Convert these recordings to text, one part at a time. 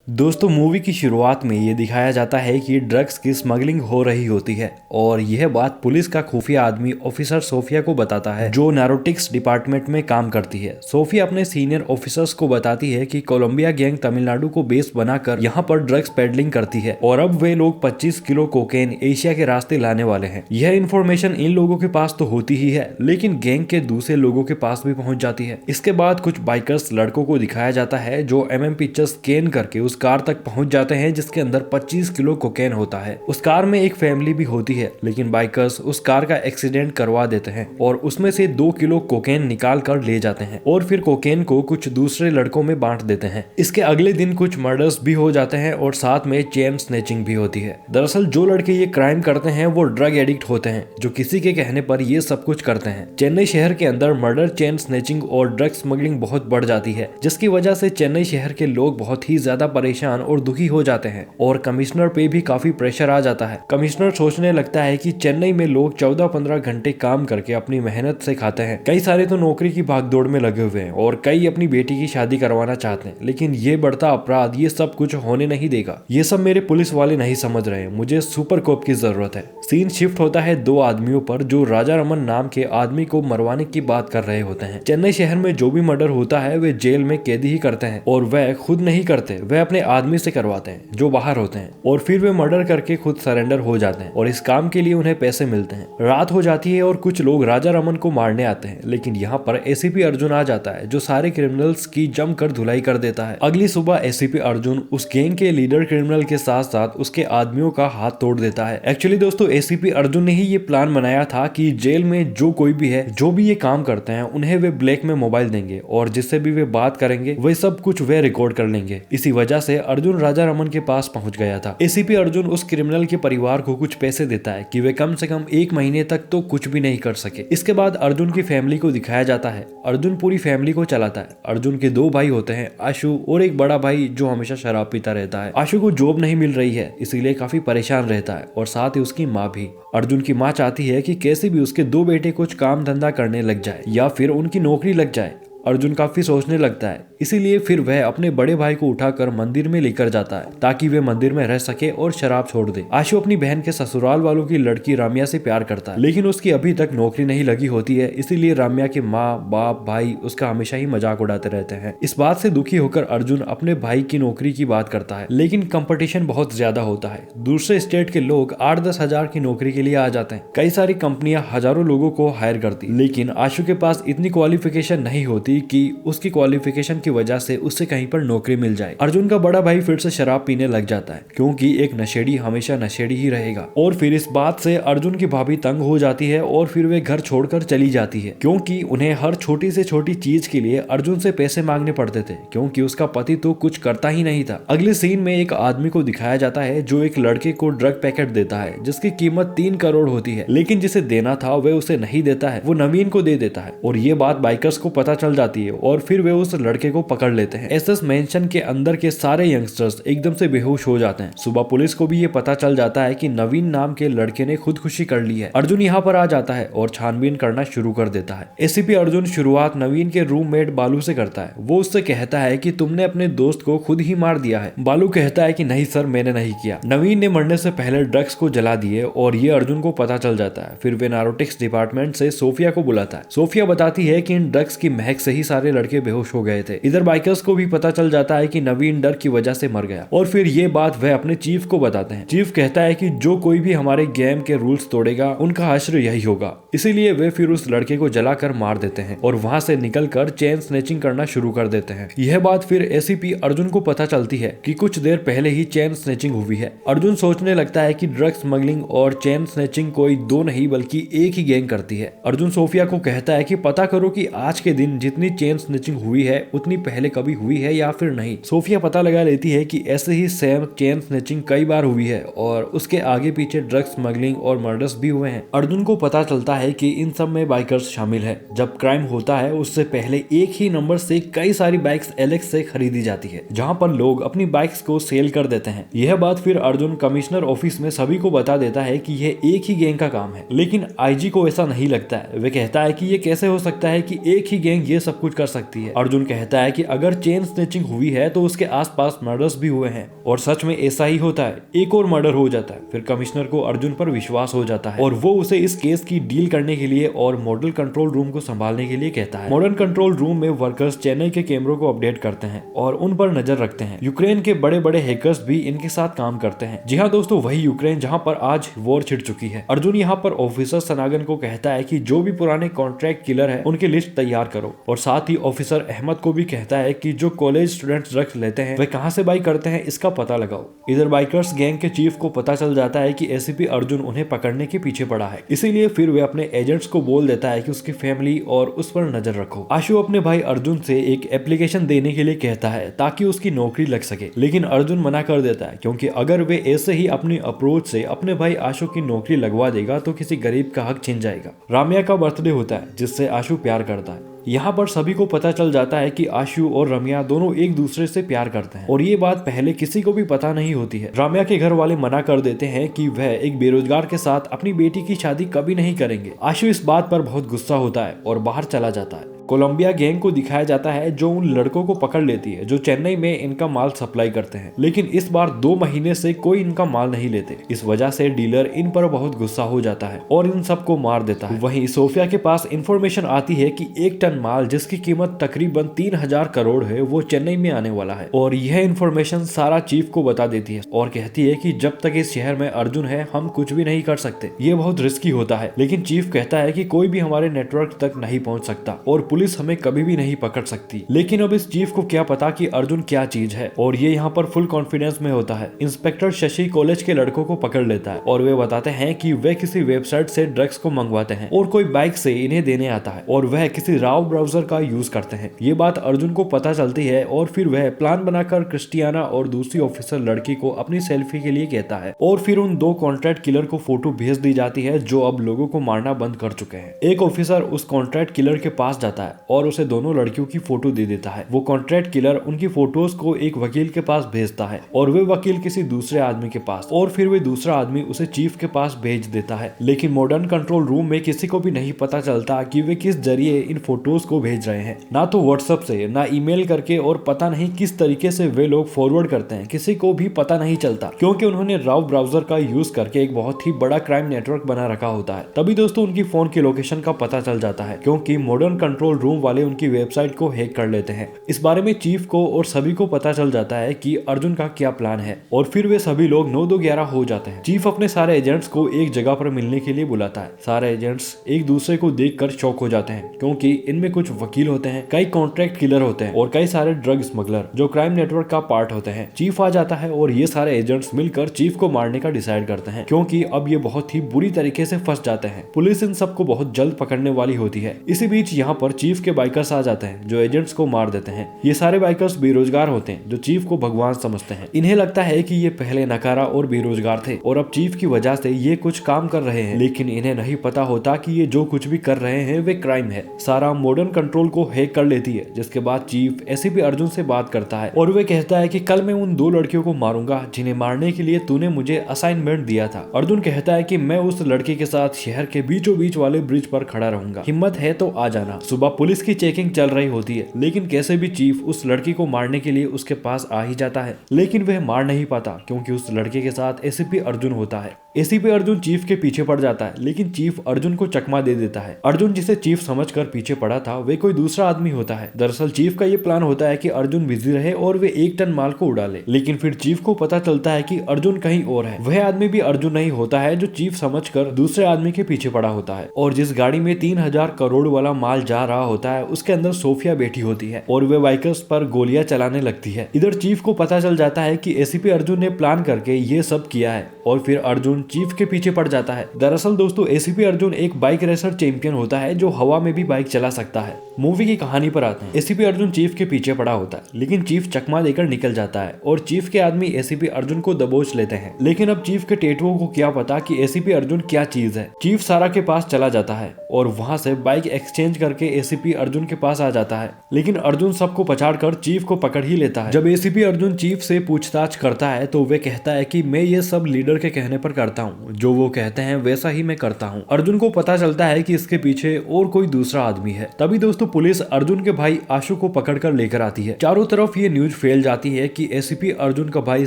दोस्तों मूवी की शुरुआत में ये दिखाया जाता है कि ड्रग्स की स्मगलिंग हो रही होती है और यह बात पुलिस का खुफिया आदमी ऑफिसर सोफिया को बताता है जो नारोटिक्स डिपार्टमेंट में काम करती है। सोफिया अपने सीनियर ऑफिसर्स को बताती है कि कोलंबिया गैंग तमिलनाडु को बेस बनाकर यहाँ पर ड्रग्स पेडलिंग करती है और अब वे लोग 25 किलो कोकेन एशिया के रास्ते लाने वाले हैं। यह इन्फॉर्मेशन इन लोगों के पास तो होती ही है लेकिन गैंग के दूसरे लोगों के पास भी पहुंच जाती है। इसके बाद कुछ बाइकर्स लड़कों को दिखाया जाता है जो पिक्चर्स स्कैन करके उस कार तक पहुंच जाते हैं जिसके अंदर 25 किलो कोकेन होता है। उस कार में एक फैमिली भी होती है लेकिन बाइकर्स उस कार का एक्सीडेंट करवा देते हैं और उसमें से 2 किलो कोकेन निकाल कर ले जाते हैं और फिर कोकेन को कुछ दूसरे लड़कों में बांट देते हैं। इसके अगले दिन कुछ मर्डर्स भी हो जाते हैं और साथ में चेन स्नैचिंग भी होती है। दरअसल जो लड़के ये क्राइम करते हैं वो ड्रग एडिक्ट होते हैं जो किसी के कहने पर ये सब कुछ करते हैं। चेन्नई शहर के अंदर मर्डर, चेन स्नैचिंग और ड्रग स्मगलिंग बहुत बढ़ जाती है जिसकी वजह से चेन्नई शहर के लोग बहुत ही ज्यादा परेशान और दुखी हो जाते हैं और कमिश्नर पे भी काफी प्रेशर आ जाता है। कमिश्नर सोचने लगता है कि चेन्नई में लोग 14-15 घंटे काम करके अपनी मेहनत से खाते हैं। कई सारे तो नौकरी की भागदौड़ में लगे हुए हैं और कई अपनी बेटी की शादी करवाना चाहते हैं लेकिन ये बढ़ता अपराध ये सब कुछ होने नहीं देगा। ये सब मेरे पुलिस वाले नहीं समझ रहे, मुझे सुपर कोप की जरूरत है। सीन शिफ्ट होता है 2 आदमियों पर जो राजा रमन नाम के आदमी को मरवाने की बात कर रहे होते हैं। चेन्नई शहर में जो भी मर्डर होता है वे जेल में कैदी ही करते हैं और वह खुद नहीं करते, वह अपने आदमी से करवाते हैं जो बाहर होते हैं और फिर वे मर्डर करके खुद सरेंडर हो जाते हैं और इस काम के लिए उन्हें पैसे मिलते हैं। रात हो जाती है और कुछ लोग राजा रमन को मारने आते हैं लेकिन यहाँ पर एसीपी अर्जुन आ जाता है जो सारे क्रिमिनल्स की जमकर धुलाई कर देता है। अगली सुबह एसीपी अर्जुन उस गैंग के लीडर क्रिमिनल के साथ साथ उसके आदमियों का हाथ तोड़ देता है। एक्चुअली दोस्तों एसीपी अर्जुन ने ही ये प्लान बनाया था कि जेल में जो कोई भी है जो भी ये काम करते हैं उन्हें वे ब्लैक में मोबाइल देंगे और जिससे भी वे बात करेंगे वे सब कुछ वे रिकॉर्ड कर लेंगे। इसी वजह से अर्जुन राजा रमन के पास पहुंच गया था। एसीपी अर्जुन उस क्रिमिनल के परिवार को कुछ पैसे देता है कि वे कम से कम 1 महीने तक तो कुछ भी नहीं कर सके। इसके बाद अर्जुन की फैमिली को दिखाया जाता है। अर्जुन पूरी फैमिली को चलाता है। अर्जुन के 2 भाई होते हैं, आशु और एक बड़ा भाई जो हमेशा शराब पीता रहता है। आशु को जॉब नहीं मिल रही है इसीलिए काफी परेशान रहता है और साथ ही उसकी माँ भी। अर्जुन की माँ चाहती है कि कैसे भी उसके 2 बेटे कुछ काम धंधा करने लग जाए या फिर उनकी नौकरी लग जाए। अर्जुन काफी सोचने लगता है इसीलिए फिर वह अपने बड़े भाई को उठाकर मंदिर में लेकर जाता है ताकि वे मंदिर में रह सके और शराब छोड़ दे। आशु अपनी बहन के ससुराल वालों की लड़की राम्या से प्यार करता है लेकिन उसकी अभी तक नौकरी नहीं लगी होती है इसीलिए राम्या के माँ बाप भाई उसका हमेशा ही मजाक उड़ाते रहते हैं। इस बात से दुखी होकर अर्जुन अपने भाई की नौकरी की बात करता है लेकिन कंपटीशन बहुत ज्यादा होता है। दूसरे स्टेट के लोग 8-10 हजार की नौकरी के लिए आ जाते हैं। कई सारी कंपनियां हजारों लोगों को हायर करती लेकिन आशु के पास इतनी क्वालिफिकेशन नहीं होती कि उसकी क्वालिफिकेशन की वजह से उससे कहीं पर नौकरी मिल जाए। अर्जुन का बड़ा भाई फिर से शराब पीने लग जाता है क्योंकि एक नशेड़ी हमेशा नशेड़ी ही रहेगा और फिर इस बात से अर्जुन की भाभी तंग हो जाती है और फिर वे घर छोड़कर चली जाती है क्योंकि उन्हें हर छोटी से छोटी चीज के लिए अर्जुन से पैसे मांगने पड़ते थे क्योंकि उसका पति तो कुछ करता ही नहीं था। अगले सीन में एक आदमी को दिखाया जाता है जो एक लड़के को ड्रग पैकेट देता है जिसकी कीमत 3 करोड़ होती है लेकिन जिसे देना था वह उसे नहीं देता है, वो नवीन को दे देता है और ये बात बाइकर्स को पता चल जाती है और फिर वे उस लड़के को पकड़ लेते हैं। एसएस मेंशन के अंदर के सारे यंगस्टर्स एकदम से बेहोश हो जाते हैं। सुबह पुलिस को भी ये पता चल जाता है कि नवीन नाम के लड़के ने खुदकुशी कर ली है। अर्जुन यहाँ पर आ जाता है और छानबीन करना शुरू कर देता है। एसीपी अर्जुन शुरुआत नवीन के रूममेट बालू से करता है। वो उससे कहता है कि तुमने अपने दोस्त को खुद ही मार दिया है। बालू कहता है कि नहीं सर, मैंने नहीं किया। नवीन ने मरने से पहले ड्रग्स को जला दिए और ये अर्जुन को पता चल जाता है। फिर वे नारोटिक्स डिपार्टमेंट से सोफिया को बुलाता है। सोफिया बताती है कि इन ड्रग्स की महक से ही सारे लड़के बेहोश हो गए थे। इधर बाइकर्स को भी पता चल जाता है कि नवीन डर की वजह से मर गया और फिर ये बात वह अपने चीफ को बताते हैं। चीफ कहता है कि जो कोई भी हमारे गेम के रूल्स तोड़ेगा उनका हश्र यही होगा। इसीलिए वे फिर उस लड़के को जलाकर मार देते हैं और वहां से निकलकर चेन स्नैचिंग करना शुरू कर देते हैं। यह बात फिर एसीपी अर्जुन को पता चलती है कि कुछ देर पहले ही चेन स्नैचिंग हुई है। अर्जुन सोचने लगता है कि ड्रग स्मगलिंग और चेन स्नैचिंग कोई 2 नहीं बल्कि एक ही गैंग करती है। अर्जुन सोफिया को कहता है कि पता करो कि आज के दिन जितनी चेन स्नैचिंग हुई है उतनी पहले कभी हुई है या फिर नहीं। सोफिया पता लगा लेती है कि ऐसे ही सेम चेन स्नैचिंग कई बार हुई है और उसके आगे पीछे ड्रग स्मगलिंग और मर्डर्स भी हुए हैं। अर्जुन को पता चलता है कि इन सब में बाइकर्स शामिल है। जब क्राइम होता है उससे पहले एक ही नंबर से कई सारी बाइक्स एलेक्स से खरीदी जाती है जहां पर लोग अपनी बाइक्स को सेल कर देते हैं। यह बात फिर अर्जुन कमिश्नर ऑफिस में सभी को बता देता है कि यह एक ही गैंग का काम है, लेकिन आईजी को ऐसा नहीं लगता है। वे कहता है कि यह कैसे हो सकता है कि एक ही गैंग ये सब कुछ कर सकती है। अर्जुन कहता है कि अगर चेन स्नेचिंग हुई है तो उसके आसपास मर्डर्स भी हुए हैं, और सच में ऐसा ही होता है। एक और मर्डर हो जाता है। फिर कमिश्नर को अर्जुन पर विश्वास हो जाता है और वो उसे इस केस की डील करने के लिए और मॉडल कंट्रोल रूम को संभालने के लिए कहता है। मॉडर्न कंट्रोल रूम में वर्कर्स चेन्नई के कैमरों को अपडेट करते हैं और उन पर नजर रखते हैं। यूक्रेन के बड़े बड़े हैकर्स भी इनके साथ काम करते हैं। जी हाँ दोस्तों, वही यूक्रेन जहाँ पर आज वॉर छिड़ चुकी है। अर्जुन यहाँ पर ऑफिसर सनागन को कहता है कि जो भी पुराने कॉन्ट्रैक्ट किलर है उनकी लिस्ट तैयार करो, और साथ ही ऑफिसर अहमद को भी कहता है कि जो कॉलेज स्टूडेंट्स ड्रग्स लेते हैं वे कहाँ से बाई करते हैं इसका पता लगाओ। इधर बाइकर्स गैंग के चीफ को पता चल जाता है कि एसीपी अर्जुन उन्हें पकड़ने के पीछे पड़ा है, इसीलिए फिर वे अपने एजेंट्स को बोल देता है कि उसकी फैमिली और उस पर नजर रखो। आशु अपने भाई अर्जुन से एक एप्लीकेशन देने के लिए कहता है ताकि उसकी नौकरी लग सके, लेकिन अर्जुन मना कर देता है क्योंकि अगर वे ऐसे ही अपनी अप्रोच से अपने भाई आशु की नौकरी लगवा देगा तो किसी गरीब का हक छिन जाएगा। राम्या का बर्थडे होता है जिससे आशु प्यार करता है। यहाँ पर सभी को पता चल जाता है कि आशु और रम्या दोनों एक दूसरे से प्यार करते हैं, और ये बात पहले किसी को भी पता नहीं होती है। रम्या के घर वाले मना कर देते हैं कि वह एक बेरोजगार के साथ अपनी बेटी की शादी कभी नहीं करेंगे। आशु इस बात पर बहुत गुस्सा होता है और बाहर चला जाता है। कोलंबिया गैंग को दिखाया जाता है जो उन लड़कों को पकड़ लेती है जो चेन्नई में इनका माल सप्लाई करते हैं, लेकिन इस बार 2 महीने से कोई इनका माल नहीं लेते। इस वजह से डीलर इन पर बहुत गुस्सा हो जाता है और इन सबको मार देता है। वहीं सोफिया के पास इंफॉर्मेशन आती है कि 1 टन माल जिसकी कीमत तकरीबन 3000 करोड़ है वो चेन्नई में आने वाला है, और यह इंफॉर्मेशन सारा चीफ को बता देती है और कहती है कि जब तक इस शहर में अर्जुन है हम कुछ भी नहीं कर सकते। ये बहुत रिस्की होता है, लेकिन चीफ कहता है कि कोई भी हमारे नेटवर्क तक नहीं पहुंच सकता और पुलिस हमें कभी भी नहीं पकड़ सकती। लेकिन अब इस चीफ को क्या पता कि अर्जुन क्या चीज है, और ये यहाँ पर फुल कॉन्फिडेंस में होता है। इंस्पेक्टर शशि कॉलेज के लड़कों को पकड़ लेता है और वे बताते हैं कि वे किसी वेबसाइट से ड्रग्स को मंगवाते हैं और कोई बाइक से इन्हें देने आता है और वह किसी राव ब्राउजर का यूज करते हैं। ये बात अर्जुन को पता चलती है और फिर वह प्लान बनाकर क्रिस्टियाना और दूसरी ऑफिसर लड़की को अपनी सेल्फी के लिए कहता है, और फिर उन 2 कॉन्ट्रैक्ट किलर को फोटो भेज दी जाती है जो अब लोगों को मारना बंद कर चुके हैं। एक ऑफिसर उस कॉन्ट्रैक्ट किलर के पास जाता है और उसे दोनों लड़कियों की फोटो दे देता है। वो कॉन्ट्रैक्ट किलर उनकी फोटोज को एक वकील के पास भेजता है और वे वकील किसी दूसरे आदमी के पास, और फिर वे दूसरा आदमी उसे चीफ के पास भेज देता है। लेकिन मॉडर्न कंट्रोल रूम में किसी को भी नहीं पता चलता कि वे किस जरिए इन फोटोज को भेज रहे हैं, ना तो व्हाट्सएप से, ना ईमेल करके, और पता नहीं किस तरीके से वे लोग फॉरवर्ड करते हैं। किसी को भी पता नहीं चलता क्योंकि उन्होंने राव ब्राउजर का यूज करके एक बहुत ही बड़ा क्राइम नेटवर्क बना रखा होता है। तभी दोस्तों उनकी फोन की लोकेशन का पता चल जाता है क्योंकि मॉडर्न कंट्रोल रूम वाले उनकी वेबसाइट को हैक कर लेते हैं। इस बारे में चीफ को और सभी को पता चल जाता है कि अर्जुन का क्या प्लान है, और फिर वे सभी लोग 9-2-11 हो जाते हैं। चीफ अपने सारे एजेंट्स को एक जगह पर मिलने के लिए बुलाता है। सारे एजेंट्स एक दूसरे को देखकर शॉक हो जाते हैं क्योंकि इनमें कुछ वकील होते हैं, कई कॉन्ट्रैक्ट किलर होते हैं और कई सारे ड्रग स्मगलर जो क्राइम नेटवर्क का पार्ट होते हैं। चीफ आ जाता है और ये सारे एजेंट्स मिलकर चीफ को मारने का डिसाइड करते हैं क्योंकि अब ये बहुत ही बुरी तरीके से फंस जाते हैं। पुलिस इन सबको बहुत जल्द पकड़ने वाली होती है। इसी बीच यहाँ पर चीफ के बाइकर्स आ जाते हैं जो एजेंट्स को मार देते हैं। ये सारे बाइकर्स बेरोजगार होते हैं जो चीफ को भगवान समझते हैं। इन्हें लगता है कि ये पहले नकारा और बेरोजगार थे और अब चीफ की वजह से ये कुछ काम कर रहे हैं, लेकिन इन्हें नहीं पता होता कि ये जो कुछ भी कर रहे हैं वे क्राइम है। सारा मॉडर्न कंट्रोल को हैक कर लेती है, जिसके बाद चीफ एसीपी अर्जुन से बात करता है और वे कहता है कि कल मैं उन 2 लड़कियों को मारूंगा जिन्हें मारने के लिए तूने मुझे असाइनमेंट दिया था। अर्जुन कहता है कि मैं उस लड़की के साथ शहर के बीचों बीच वाले ब्रिज पर खड़ा रहूंगा, हिम्मत है तो आ जाना। सुबह पुलिस की चेकिंग चल रही होती है, लेकिन कैसे भी चीफ उस लड़की को मारने के लिए उसके पास आ ही जाता है, लेकिन वह मार नहीं पाता क्योंकि उस लड़के के साथ एसीपी अर्जुन होता है। एसीपी अर्जुन चीफ के पीछे पड़ जाता है, लेकिन चीफ अर्जुन को चकमा दे देता है। अर्जुन जिसे चीफ समझकर पीछे पड़ा था वे कोई दूसरा आदमी होता है। दरअसल चीफ का ये प्लान होता है कि अर्जुन बिजी रहे और वे 1 टन माल को उड़ा ले, लेकिन फिर चीफ को पता चलता है कि अर्जुन कहीं और है। वह आदमी भी अर्जुन नहीं होता है जो चीफ समझकर दूसरे आदमी के पीछे पड़ा होता है, और जिस गाड़ी में 3000 करोड़ वाला माल जा रहा होता है उसके अंदर सोफिया बैठी होती है और वे बाइकर्स पर गोलियां चलाने लगती है। इधर चीफ को पता चल जाता है कि एसीपी अर्जुन ने प्लान करके ये सब किया है और फिर अर्जुन चीफ के पीछे पड़ जाता है। दरअसल दोस्तों एसीपी अर्जुन एक बाइक रेसर चैंपियन होता है जो हवा में भी बाइक चला सकता है। मूवी की कहानी पर आते हैं। एसीपी अर्जुन चीफ के पीछे पड़ा होता है, लेकिन चीफ चकमा देकर निकल जाता है और चीफ के आदमी एसीपी अर्जुन को दबोच लेते हैं। लेकिन अब चीफ के टेटुओं को क्या पता कि एसीपी अर्जुन क्या चीज है। चीफ सारा के पास चला जाता है और वहां से बाइक एक्सचेंज करके एसीपी अर्जुन के पास आ जाता है, लेकिन अर्जुन सबको पछाड़कर चीफ को पकड़ ही लेता है। जब एसीपी अर्जुन चीफ से पूछताछ करता है तो वे कहता है कि मैं ये सब लीडर के कहने पर करता हूँ, जो वो कहते हैं वैसा ही मैं करता हूँ। अर्जुन को पता चलता है कि इसके पीछे और कोई दूसरा आदमी है। तभी दोस्तों पुलिस अर्जुन के भाई आशु को पकड़कर लेकर आती है। चारों तरफ ये न्यूज फैल जाती है कि एसीपी अर्जुन का भाई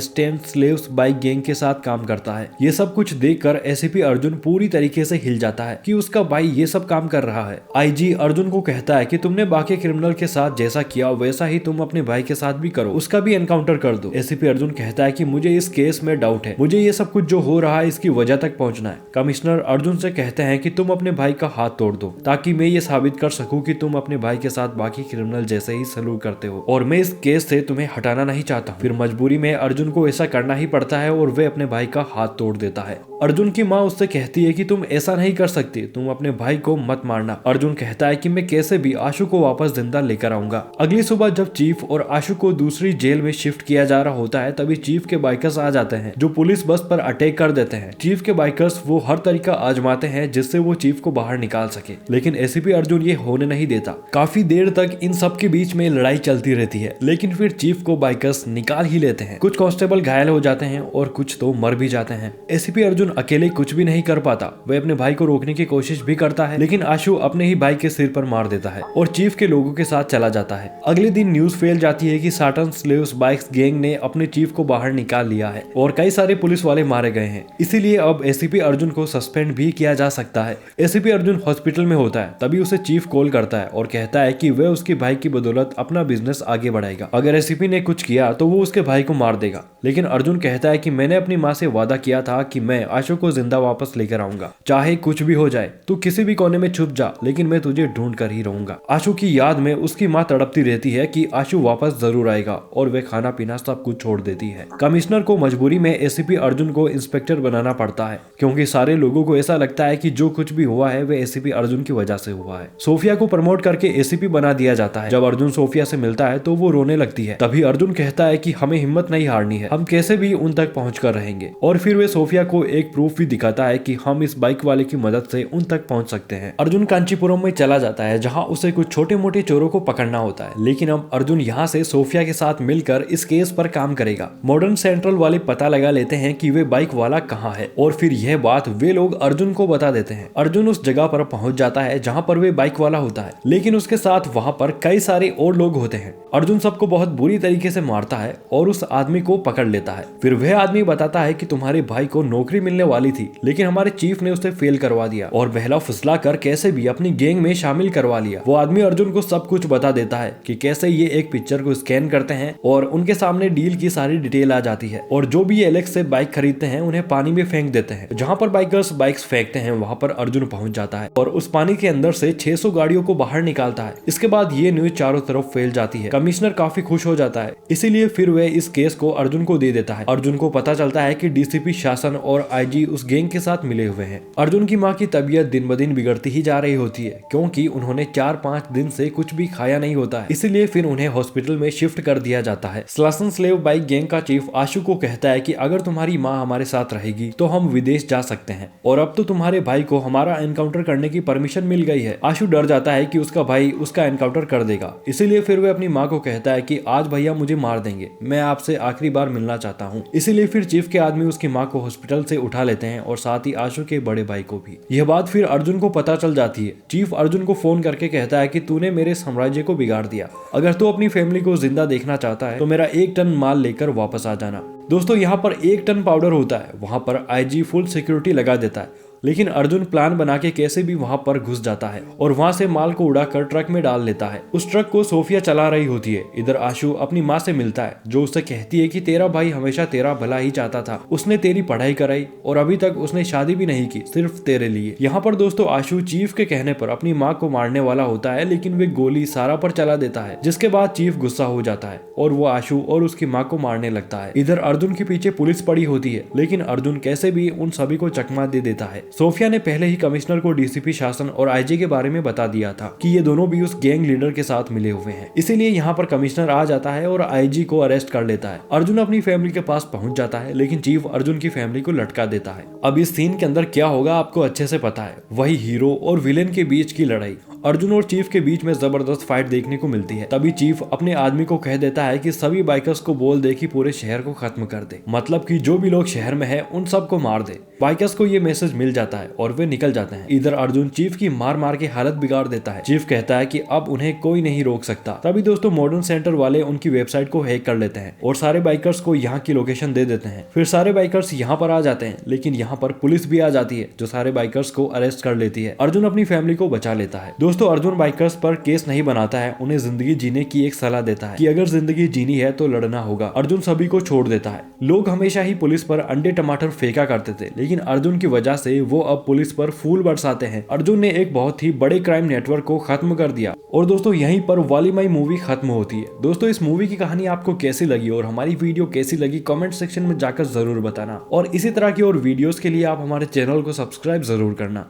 स्टेन स्लेव्स बाइक गैंग के साथ काम करता है। ये सब कुछ देखकर एसीपी अर्जुन पूरी तरीके से हिल जाता है कि उसका भाई ये सब काम कर रहा है। आईजी अर्जुन को कहता है कि तुमने बाकी क्रिमिनल के साथ जैसा किया वैसा ही तुम अपने भाई के साथ भी करो, उसका भी एनकाउंटर कर दो। एसीपी अर्जुन कहता है कि मुझे इस केस में डाउट है, मुझे ये सब कुछ जो हो रहा है इसकी वजह तक पहुंचना है। कमिश्नर अर्जुन से कहते हैं कि तुम अपने भाई का हाथ तोड़ दो ताकि मैं ये साबित कर सकूं कि तुम अपने भाई के साथ बाकी क्रिमिनल जैसे ही सलूक करते हो और मैं इस केस से तुम्हें हटाना नहीं चाहता। फिर मजबूरी में अर्जुन को ऐसा करना ही पड़ता है और वे अपने भाई का हाथ तोड़ देता है। अर्जुन की माँ उससे कहती है कि तुम ऐसा नहीं कर सकती, तुम अपने भाई को मत मारना। अर्जुन कहता है कि मैं कैसे भी आशु को वापस जिंदा लेकर आऊंगा। अगली सुबह जब चीफ और आशु को दूसरी जेल में शिफ्ट किया जा रहा होता है तभी चीफ के बाइकर्स आ जाते हैं जो पुलिस बस पर अटैक कर देते हैं। चीफ के बाइकर्स वो हर तरीका आजमाते हैं जिससे वो चीफ को बाहर निकाल सके, लेकिन एसीपी अर्जुन ये होने नहीं देता। काफी देर तक इन सब के बीच में लड़ाई चलती रहती है, लेकिन फिर चीफ को बाइकर्स निकाल ही लेते हैं। कुछ कांस्टेबल घायल हो जाते हैं और कुछ तो मर भी जाते हैं। एसीपी अर्जुन अकेले कुछ भी नहीं कर पाता। वह अपने भाई को रोकने की कोशिश भी करता है, लेकिन आशु अपने ही भाई के सिर पर मार देता है और चीफ के लोगों के साथ चला जाता है। अगले दिन न्यूज फैल जाती है कि साटन स्लेव्स बाइक्स गैंग ने अपने चीफ को बाहर निकाल लिया है और कई सारे पुलिस वाले मारे गए हैं। इसीलिए अब एसीपी अर्जुन को सस्पेंड भी किया जा सकता है। एसीपी अर्जुन हॉस्पिटल में होता है, तभी उसे चीफ कॉल करता है और कहता है कि वह उसके भाई की बदौलत अपना बिजनेस आगे बढ़ाएगा। अगर एसीपी ने कुछ किया तो वो उसके भाई को मार देगा, लेकिन अर्जुन कहता है कि मैंने अपनी माँ से वादा किया था कि मैं आशु को जिंदा वापस लेकर आऊंगा, चाहे कुछ भी हो जाए। तू किसी भी कोने में छुप जा, लेकिन मैं तुझे ढूंढ कर ही रहूंगा। आशु की याद में उसकी माँ तड़पती रहती है कि आशु वापस जरूर आएगा और वे खाना पीना सब कुछ छोड़ देती है। कमिश्नर को मजबूरी में एसीपी अर्जुन को इंस्पेक्टर बनाना पड़ता है, क्योंकि सारे लोगों को ऐसा लगता है कि जो कुछ भी हुआ है वे एसीपी अर्जुन की वजह से हुआ है। सोफिया को प्रमोट करके एसीपी बना दिया जाता है। जब अर्जुन सोफिया से मिलता है तो वो रोने लगती है। तभी अर्जुन कहता है कि हमें हिम्मत नहीं हारनी है, हम कैसे भी उन तक पहुँच कर रहेंगे। और फिर वे सोफिया को एक प्रूफ भी दिखाता है कि हम इस बाइक वाले की मदद से उन तक पहुंच सकते हैं। अर्जुन कांचीपुरम में चला जाता है जहां उसे कुछ छोटे मोटे चोरों को पकड़ना होता है, लेकिन अब अर्जुन यहां से सोफिया के साथ मिलकर इस केस पर काम करेगा। मॉडर्न सेंट्रल वाले पता लगा लेते हैं कि वे बाइक वाला कहां है और फिर यह बात वे लोग अर्जुन को बता देते हैं। अर्जुन उस जगह पर पहुंच जाता है जहां पर वे बाइक वाला होता है, लेकिन उसके साथ वहां पर कई सारे और लोग होते हैं। अर्जुन सबको बहुत बुरी तरीके से मारता है और उस आदमी को पकड़ लेता है। फिर वह आदमी बताता है कि तुम्हारे भाई को नौकरी मिलने वाली थी, लेकिन हमारे चीफ ने उसे फेल करवा दिया और बहला फुसला कर कैसे भी अपनी गैंग में शामिल करवा लिया। वो आदमी अर्जुन को सब कुछ बता देता है कि कैसे ये एक पिक्चर को स्कैन करते हैं और उनके सामने डील की सारी डिटेल आ जाती है और जो भी एलेक्स से बाइक खरीदते हैं उन्हें पानी में फेंक देते हैं। जहां पर बाइकर्स बाइक्स फेंकते हैं वहां पर अर्जुन पहुंच जाता है और उस पानी के अंदर से 600 गाड़ियों को बाहर निकालता है। इसके बाद ये न्यूज चारों तरफ फैल जाती है। कमिश्नर काफी खुश हो जाता है, इसीलिए फिर वह इस केस को अर्जुन को दे देता है। अर्जुन को पता चलता है कि डीसीपी शासन और आईजी उस गैंग के साथ मिले हुए हैं। अर्जुन की माँ की तबीयत दिन ब दिन बिगड़ती ही जा रही होती है, क्योंकि उन्होंने 4-5 दिन से कुछ भी खाया नहीं होता है। इसीलिए फिर उन्हें हॉस्पिटल में शिफ्ट कर दिया जाता है। स्लासन स्लेव बाइक गैंग का चीफ आशु को कहता है कि अगर तुम्हारी माँ हमारे साथ रहेगी तो हम विदेश जा सकते हैं और अब तो तुम्हारे भाई को हमारा एनकाउंटर करने की परमिशन मिल गई है। आशु डर जाता है कि उसका भाई उसका एनकाउंटर कर देगा, इसीलिए फिर वह अपनी माँ को कहता है कि आज भैया मुझे मार देंगे, मैं आपसे आखिरी बार मिलना चाहता हूँ। इसीलिए फिर चीफ के आदमी उसकी माँ को हॉस्पिटल से उठा लेते हैं और साथ ही आशु के बड़े भाई को भी। यह बात फिर अर्जुन को पता चल जाती है। चीफ अर्जुन को फोन करके कहता है कि तूने मेरे साम्राज्य को बिगाड़ दिया, अगर तू अपनी फैमिली को जिंदा देखना चाहता है तो मेरा 1 टन माल लेकर वापस आ जाना। दोस्तों यहाँ पर 1 टन पाउडर होता है। वहां पर आईजी फुल सिक्योरिटी लगा देता है, लेकिन अर्जुन प्लान बना के कैसे भी वहां पर घुस जाता है और वहां से माल को उड़ाकर ट्रक में डाल लेता है। उस ट्रक को सोफिया चला रही होती है। इधर आशु अपनी माँ से मिलता है, जो उससे कहती है कि तेरा भाई हमेशा तेरा भला ही चाहता था, उसने तेरी पढ़ाई कराई और अभी तक उसने शादी भी नहीं की, सिर्फ तेरे लिए। यहाँ पर दोस्तों आशु चीफ के कहने पर अपनी माँ को मारने वाला होता है, लेकिन वे गोली सारा पर चला देता है, जिसके बाद चीफ गुस्सा हो जाता है और वो आशु और उसकी माँ को मारने लगता है। इधर अर्जुन के पीछे पुलिस पड़ी होती है, लेकिन अर्जुन कैसे भी उन सभी को चकमा दे देता है सोफिया ने पहले ही कमिश्नर को डीसीपी शासन और आईजी के बारे में बता दिया था कि ये दोनों भी उस गैंग लीडर के साथ मिले हुए हैं। इसीलिए यहाँ पर कमिश्नर आ जाता है और आईजी को अरेस्ट कर लेता है। अर्जुन अपनी फैमिली के पास पहुंच जाता है, लेकिन चीफ अर्जुन की फैमिली को लटका देता है। अब इस सीन के अंदर क्या होगा आपको अच्छे से पता है, वही हीरो और विलेन के बीच की लड़ाई। अर्जुन और चीफ के बीच में जबरदस्त फाइट देखने को मिलती है। तभी चीफ अपने आदमी को कह देता है कि सभी बाइकर्स को बोल दे कि पूरे शहर को खत्म कर दे, मतलब कि जो भी लोग शहर में है उन सबको मार दे। बाइकर्स को ये मैसेज मिल जाता है और वे निकल जाते हैं। इधर अर्जुन चीफ की मार मार के हालत बिगाड़ देता है। चीफ कहता है कि अब उन्हें कोई नहीं रोक सकता। तभी दोस्तों मॉडर्न सेंटर वाले उनकी वेबसाइट को हैक कर लेते हैं और सारे बाइकर्स को यहाँ की लोकेशन दे देते हैं। फिर सारे बाइकर्स यहाँ पर आ जाते हैं, लेकिन यहाँ पर पुलिस भी आ जाती है जो सारे बाइकर्स को अरेस्ट कर लेती है। अर्जुन अपनी फैमिली को बचा लेता है। दोस्तों अर्जुन बाइकर्स पर केस नहीं बनाता है, उन्हें जिंदगी जीने की एक सलाह देता है कि अगर जिंदगी जीनी है तो लड़ना होगा। अर्जुन सभी को छोड़ देता है। लोग हमेशा ही पुलिस पर अंडे टमाटर फेंका करते थे, लेकिन अर्जुन की वजह से वो अब पुलिस पर फूल बरसाते हैं। अर्जुन ने एक बहुत ही बड़े क्राइम नेटवर्क को खत्म कर दिया। और दोस्तों यहीं पर वाली माई मूवी खत्म होती है। दोस्तों इस मूवी की कहानी आपको कैसी लगी और हमारी वीडियो कैसी लगी कमेंट सेक्शन में जाकर जरूर बताना। और इसी तरह की और वीडियोस के लिए आप हमारे चैनल को सब्सक्राइब जरूर करना।